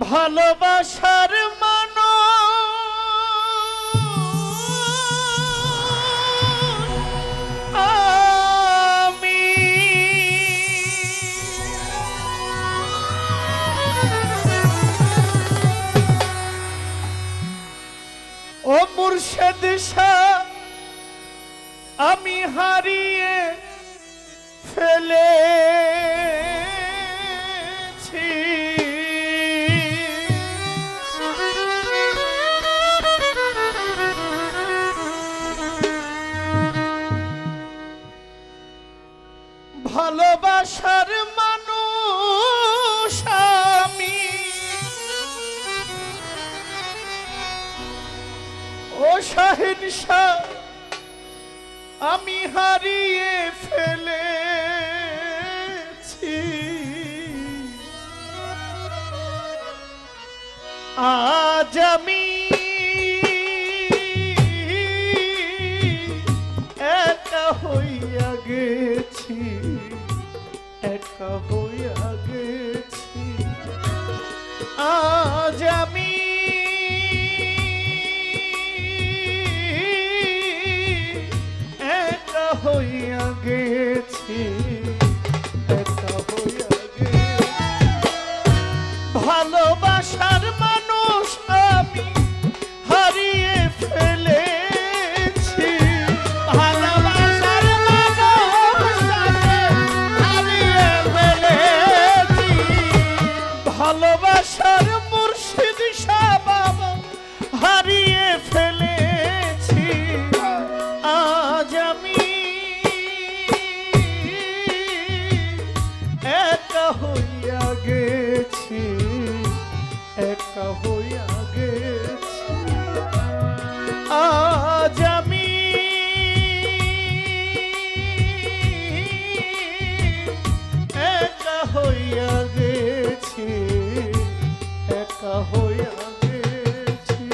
ভালোবাসার মানুষ আমি ও মুর্শিদ শাহ আমি হারিয়ে ফেলেছি ভালোবাসার মানুষ আমি ও শাহিন শাহ আমি হারিয়ে ফেলেছি আজ আমি একা হইয়া গেছি একা হইয়া গেছি আজ আমি একা হইয়া গেছি একা হইয়া গেছি ভালোবাসার মানুষ আমি হারিয়ে ফেলেছি ভালোবাসার মানুষ আমি হারিয়ে ফেলেছি ভালোবাসার মুর্শিদ শাহ বাবা হারিয়ে ফেলেছি আজ আমি একা হইয়া গেছি একা হইয়া গেছি আজ আমি একা হইয়া গেছি একা হইয়া গেছি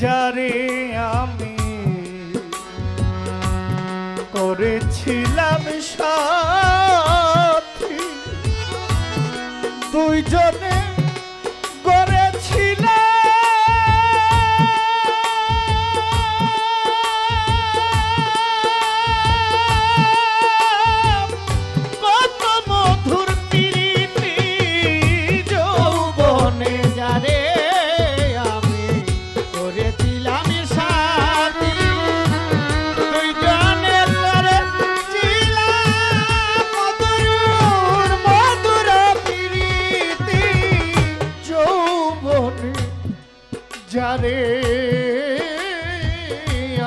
যারে আমি করেছিলাম সাথী দুইজনে গড়েছিলাম কত মধুর প্রীতি যৌবনে যারে যারে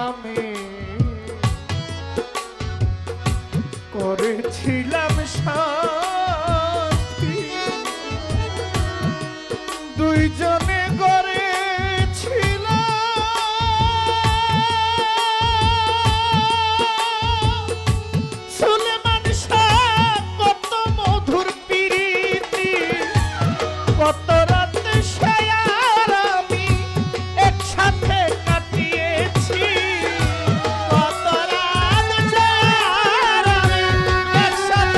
আমি করেছিলাম সাথী দুইজনে গড়েছিলাম সুলেমান শাহ কত মধুর প্রীতি কত রাতে শায়ার আমি একসাথে কাটিয়েছি কত রাত শায়ার আমি একসাথে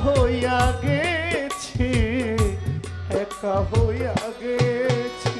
হইয়া গেছি, একা হইয়া গেছি।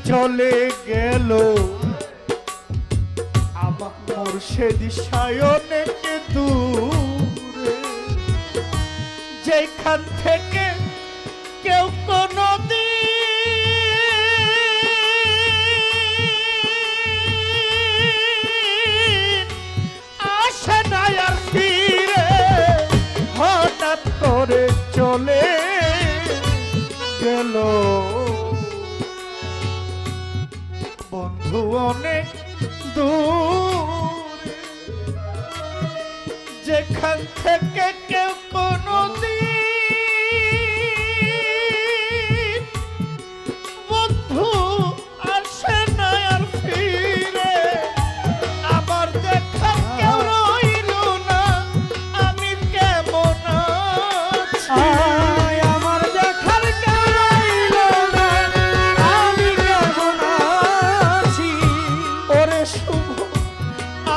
চলে গেল আমার মুর্শিদ সায়নেকে দূরে, যেখান থেকে কেউ কোনো দিন আসে না আর ফিরে, হঠাৎ করে চলে গেল বন্ধু অনেক দূরে, যেখান থেকে কেউ কোনো দিন বন্ধু আসে না আর ফিরে। আমার দেখার কেউ রইল না, আমি কেমন আছি। আমার দেখার কেউ রইল না, আমি কেমন আছি। ওরে শুভ,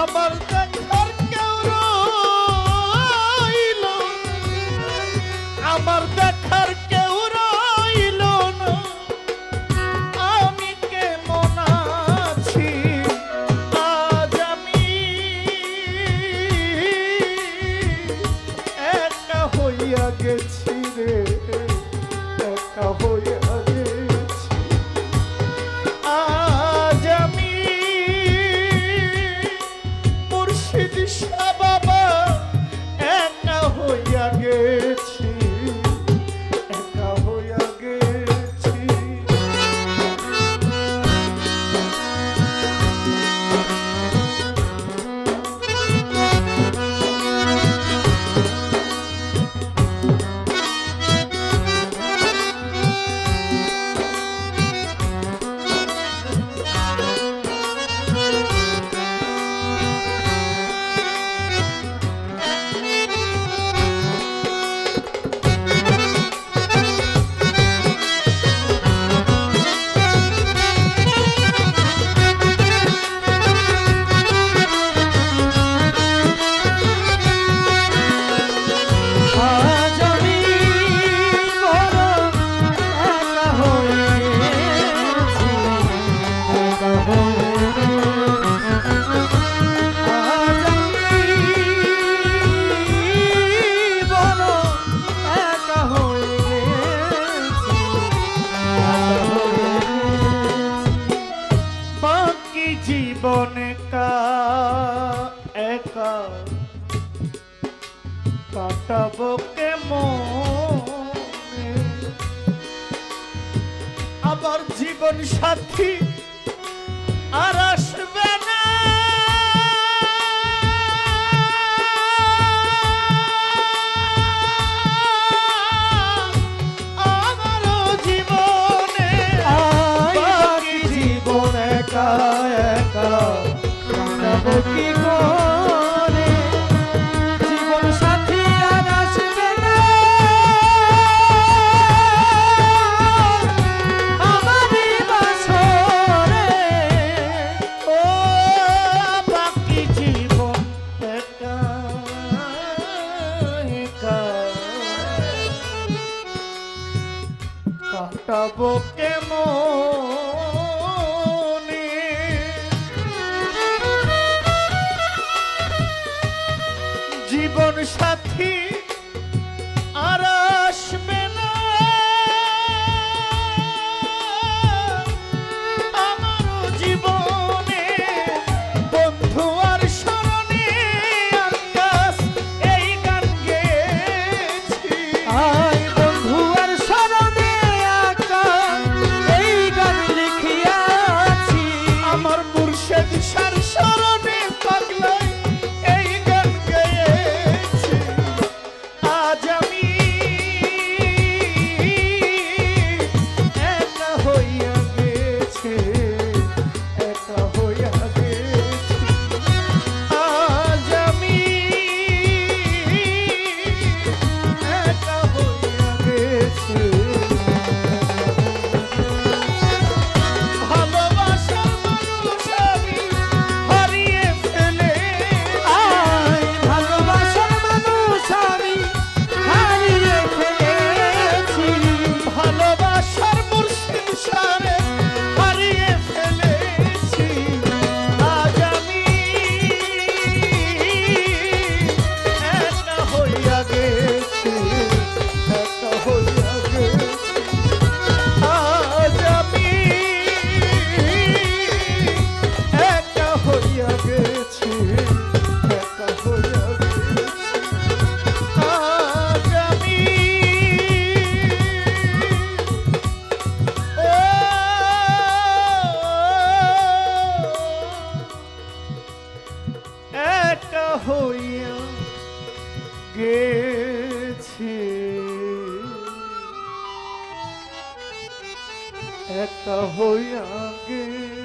আমার দেখার কেউ রইল না, আমার দেখার কেউ রইল না, আমি কেমন আছি। আজ আমি একা হইয়া গেছি রে, একা হইয়া গেছি। আজ আমি মুর্শিদ শাহ বাবা একা হইয়া গেছি, একা হইয়া গেছি। আজ আমি বড় একা হয়ে গেছি, একা হয়ে গেছি। আজ আমি বড় একা হয়ে গেছি, একা হয়ে গেছি। বাকি জীবন একা একা কাটাবো কেমনে, আবার জীবন সাথী আর আসবে না। আমারও জীবনে বাকি জীবন একা একা কাটাবো কি করে, জীবন সাথী আর আসবে না। আমারই বাসরে ও সাথী আর আসবে না, আমার জীবনে বন্ধু আর স্মরণে আকাশ এই গান গেয়েছি। আয় বন্ধু আর স্মরণে আকাশ এই গান লিখিয়াছি। আমার মুর্শিদ শার স্মরণে পাগলাই এই গান গেয়েছি। আজ আমি একা হইয়া গেছি, একা হইয়া গেছি। আজ আমি একা হইয়া গেছি। ভালোবাসার মানুষ আমি হারিয়ে ফেলেছি। আয় ভালোবাসার মানুষ আমি হারিয়ে ফেলেছি। ভালোবাসার মুর্শিদ সারে হারিয়ে ফেলেছি। আজ আমি একা হইয়া গেছি, একা হইয়া গেছি। আজ আমি একা হইয়া গেছি, একা হইয়া গেছি। আজ আমি একা হইয়া গেছি, একা হইয়া গেছি।